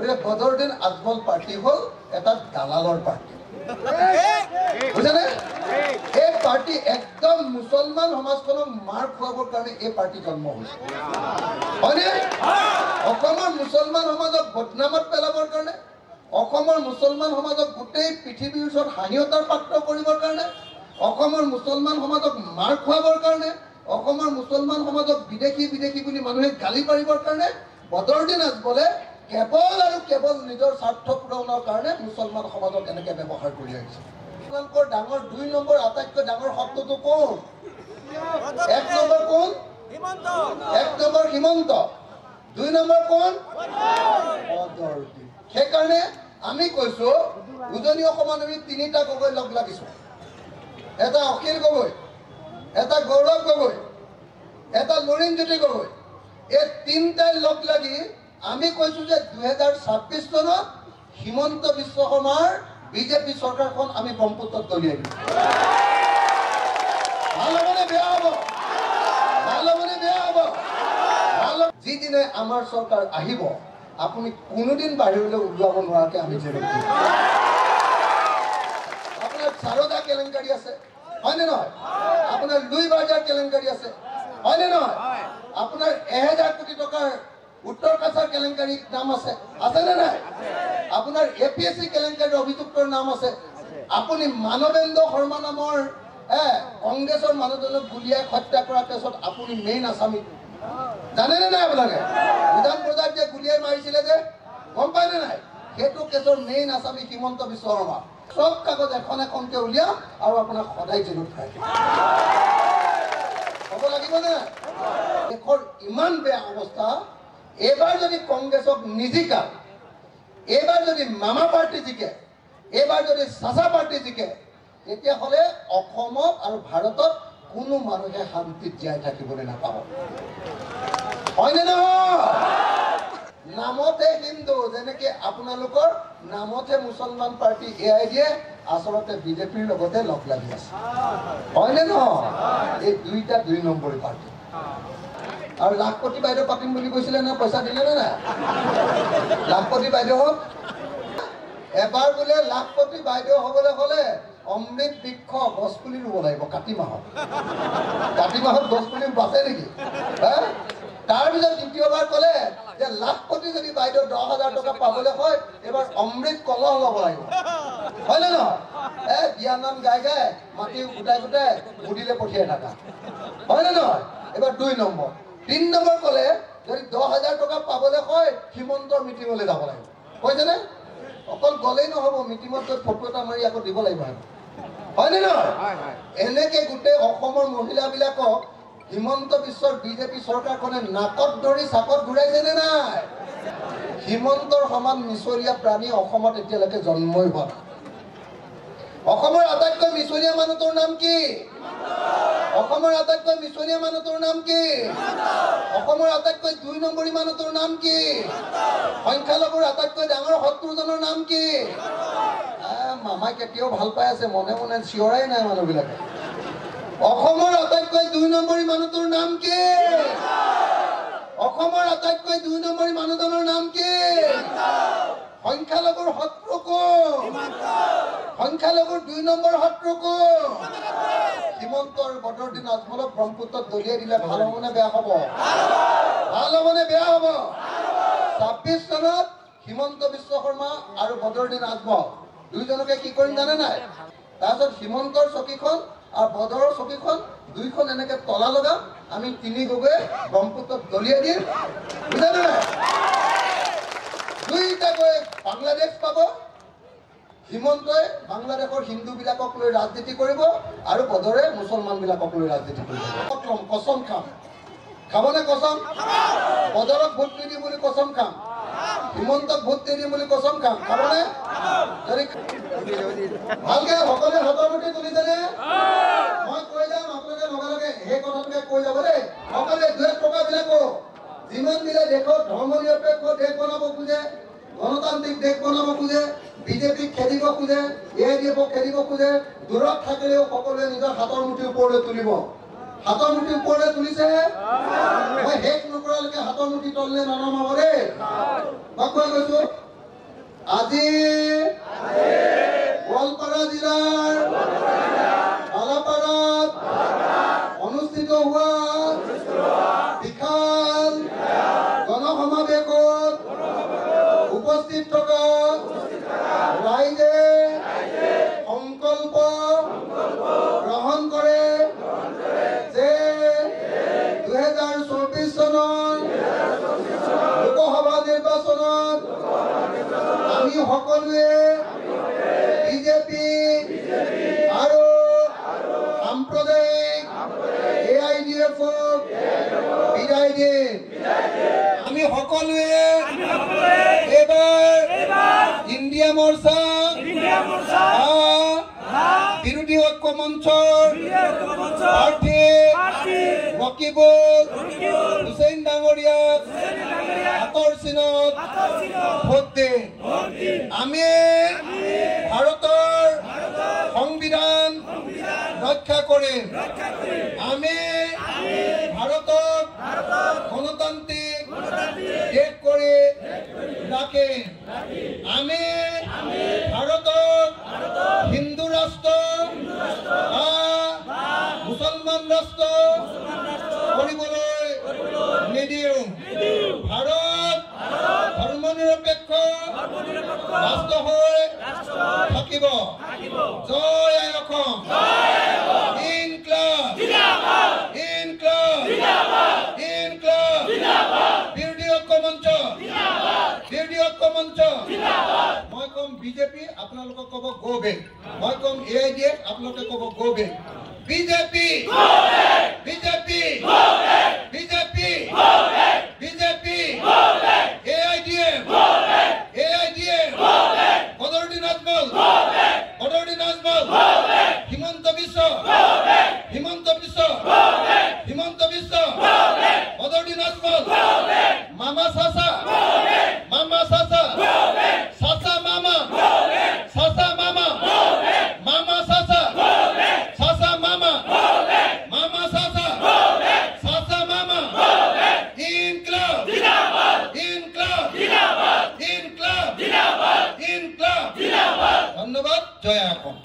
বোলে বদৰুদ্দিন আজমল পাৰ্টি হ'ল এটা দালালৰ পাৰ্টি বুঝানে এই পাৰ্টি একদম মুছলমান সমাজখনক মাৰ খুৱাবৰ কাৰণে এই পাৰ্টি জন্ম হৈছে হয়নে অসমৰ মুছলমান সমাজক বদনামত পেলাবৰ কাৰণে অসমৰ মুছলমান সমাজক গোটেই পৃথিৱীৰ ওচৰত হাঁহিয়তাৰ পাত্ৰ কৰিবৰ কাৰণে অসমৰ মুছলমান সমাজক মাৰ খুৱাবৰ কাৰণে অসমৰ মুছলমান সমাজক বিদেশী বিদেশী বুলি মানুহে গালি পাৰিবৰ কাৰণে বদৰুদ্দিন আজমলে কেৱল আৰু কেৱল নিজৰ স্বাৰ্থ পূৰণৰ কাৰণে মুছলমান সমাজক এনেকৈ ব্যৱহাৰ কৰি আহিছে আপোনালোকৰ ডাঙৰ 2 নম্বৰ আটাইতকৈ ডাঙৰ শব্দটো কোন 1 নম্বৰ কোন হিমন্ত 1 নম্বৰ হিমন্ত 2 নম্বৰ কোন বদৰুদ্দিন সেইকাৰণে আমি কৈছো উজনি অসমত আমি 3টা গগৈ লগ লাগিছো এটা অখিল গগৈ এটা গৌৰৱ গগৈ এটা লুৰিণজ্যোতি গগৈ এই 3টাই লগ লাগি আমি কৈছো যে 2026 চনত হিমন্ত বিশ্ব শৰ্মাৰ বিজেপি চৰকাৰখন আমি ব্ৰহ্মপুত্ৰত দলিয়াই দিম ভালমনে বেয়া হ'ব যিদিনে আমাৰ চৰকাৰ আহিব আপুনি কোনোদিন বাহিৰলৈ ওলাব নোৱাৰাকে আমি জেলত দিম আপোনাৰ চাৰদা কেলেংকাৰী আছে হয়নে নহয় আপোনাৰ লুই বাজাৰ কেলেংকাৰী আছে হয়নে নহয় আপোনাৰ 1000 কোটি টকাৰ উত্তৰ কাছাৰ কেলেংকাৰী নাম আছে নে নাই আপোনাৰ এপিএসসি কেলেংকাৰীৰ অভিযুক্তৰ নাম আছে আপুনি মানৱেন্দ্ৰ শৰ্মা নামৰ কংগ্ৰেছৰ মানুহজনক গুলিয়াই হত্যা কৰাৰ পিছত আপুনি মেইন আসামী জানেনে নাই আপোনালোকে বিধান প্ৰজাত যে গুলিয়াই মাৰিছিলে যে গম পায়নে নাই সেইটো কেছৰ মেইন আসামী হিমন্ত বিশ্ব শৰ্মা সব কাগজ এখন এখনকে উলিয়াম আৰু আপোনাক সদায় জেলত ভৰাই হ'ব লাগিবনে দেশৰ ইমান বেয়া অৱস্থা এবাৰ যদি কংগ্ৰেছক নিজিকা এবাৰ যদি মামা পাৰ্টি জিকে এবাৰ যদি চাচা পাৰ্টি জিকে তেতিয়াহ'লে অসমত আৰু ভাৰতত কোনো মানুহে শান্তিত জীয়াই থাকিবলৈ নাপাব হয়নে নহয় নামতে হিন্দু যেনেকে আপোনালোকৰ নামতে মুছলমান পাৰ্টি এআইডিএ আচলতে বিজেপিৰ লগতে লগ লাগি আছে হয়নে নহয় এই 2 নম্বৰী পাৰ্টি আৰু লাখপতি বাইদেউ পাতিম বুলি কৈছিলে না পইচা দিলে না লাখপতি বাইদেউ হওক এবাৰ বোলে লাখপতি বাইদেউ হ'বলৈ হ'লে অমৃত বৃক্ষ গছপুলি ৰুব লাগিব কাতি মাহত গছপুলি বাচে নেকি তাৰপিছত দ্বিতীয়বাৰ ক'লে যে লাখপতি যদি বাইদেউ 10,000 টকা পাবলৈ হয় এবাৰ অমৃত কলহ ল'ব লাগিব হয়নে নহয় বিয়া নাম গাই গাই মাটি গোটাই গোটাই মুদিলে পঠিয়াই থাকা হয়নে নহয় এবাৰ 2 নম্বৰ 3 নম্বৰ ক'লে যদি 10,000 টকা পাবলৈ হয় হিমন্তৰ মিটিঙলৈ যাব লাগিব কৈছেনে অকল গলেই নহ'ব মিটিঙত গৈ ফটো এটা মাৰি আকৌ দিব লাগিব হয়নে নহয় এনেকে গোটেই অসমৰ মহিলাবিলাকক হিমন্ত বিশ্বৰ বিজেপি চৰকাৰখনে নাকত ধৰি চাকত ঘূৰাইছেনে নাই হিমন্তৰ সমান মিছলীয়া প্ৰাণী অসমত এতিয়ালৈকে জন্মই হোৱা নাই অসমৰ আটাইতকৈ মিছলীয়া মানুহটোৰ নাম কি অসমৰ আটাইতকৈ মিছলীয়া মানুহটোৰ নাম কি অসমৰ আটাইতকৈ 2 নম্বৰী মানুহটোৰ নাম কি সংখ্যালঘুৰ আটাইতকৈ ডাঙৰ শত্ৰুজনৰ নাম কি মামাই কেতিয়াও ভাল পাই আছে মনে মনে চিঞৰাই নাই মানুহবিলাকে অসমৰ আটাইতকৈ 2 নম্বৰী মানুহটোৰ নাম কি অসমৰ আটাইতকৈ 2 নম্বৰী মানুহজনৰ নাম কি সংখ্যালঘুৰ শত্ৰু কোন সংখ্যালঘুৰ 2 নম্বৰ শত্ৰু কোন হিমন্ত আৰু বদৰুদ্দিন আজমলক ব্ৰহ্মপুত্ৰত দলিয়াই দিলে ভাল হ'বনে বেয়া হ'ব 26 চনত হিমন্ত বিশ্ব শৰ্মা আৰু বদৰুদ্দিন আজমল দুইজনকে কি কৰিম জানে নাই তাৰপিছত হিমন্তৰ চকীখন আৰু বদৰৰ চকীখন দুইখন এনেকে তলা লগাম আমি 3 গগৈ ব্ৰহ্মপুত্ৰত দলিয়াই দিম বুজানে নাই 2টা গৈ বাংলাদেশ পাব হিমন্তই বাংলাদেশৰ হিন্দুবিলাকক লৈ ৰাজনীতি কৰিব আৰু বদৰে মুছলমানবিলাকক লৈ ৰাজনীতি কৰিব কসম খাবনে কসম বদৰক ভোট নিদিম বুলি কসম খাম হিমন্তক ভোট নিদিম বুলি কসম খাম খাবনে যদি ভালকে সকলোৱে হাতৰ মুঠি তুলিছেনে মই কৈ যাম আপোনালোকে লগে লগে সেই কথাটোকে কৈ যাব দেই সকলোৱে 2 টকাবিলাকো যিমান দিলে দেশত ধৰ্মনিৰপেক্ষ দেশ বনাব খোজে গণতান্ত্ৰিক দেশ বনাব খোজে বিজেপিক খেদিব খোজে এআইডিএফক খেদিব খোজে দূৰত থাকিলেও সকলোৱে নিজৰ হাতৰ মুঠি ওপৰলৈ তুলিব হাতৰ মুঠি ওপৰলৈ তুলিছে মই শেষ নকৰালৈকে হাতৰ মুঠি তললৈ ননমাব দেই মই কৈ গৈছো আজি গোৱালপাৰা জিলাৰ বালাপাৰাত অনুষ্ঠিত হোৱা বিশাল জনসমাৱেশত উপস্থিত থকা ৰাইজে সংকল্প গ্ৰহণ কৰে যে 2024 চনৰ লোকসভা নিৰ্বাচনত আমি সকলোৱে বিজেপি আৰু সাম্প্ৰদায়িক AIDF-ক বিদায় দিম। আমি সকলোৱে এইবাৰ ইণ্ডিয়া মৰ্চা বিৰোধী ঐক্য মঞ্চৰ প্ৰাৰ্থী ৰকিবুল হুছেইন ডাঙৰীয়াক হাতৰ চিনত ভোট দিম। আমি ভাৰতৰ সংবিধান ৰক্ষা কৰিম। আমি ভাৰতক গণতান্ত্ৰিক দেশ কৰি ৰাখিম। আমি ভাৰতক হিন্দু ৰাষ্ট্ৰ মুছলমান ৰাষ্ট্ৰ কৰিবলৈ নিদিওঁ। ভাৰত ধৰ্মনিৰপেক্ষ ৰাষ্ট্ৰ হৈ থাকিব। জয় আই অসম। ইনকলাব ইনকলাব ইনকলাব। বিৰোধী ঐক্য মঞ্চ বিৰোধী ঐক্য মঞ্চ। মই কম বিজেপি, আপোনালোকে ক'ব গো বেক। মই কম AIDF, আপোনালোকে ক'ব go back. BJP BJP BJP BJP AIDF AIDF Badruddin Ajmal Badruddin Ajmal Himanta Biswa Himanta Biswa Himanta Biswa Badruddin Ajmal মামা চাচা মামা চাচা চাচা মামা চাচা মামা মামা চাচা চাচা মামা মামা চাচা চাচা মামা। ইনকলাব ইনকলাব ইনকলাব ইনকলাব। ধন্যবাদ। জয় অসম।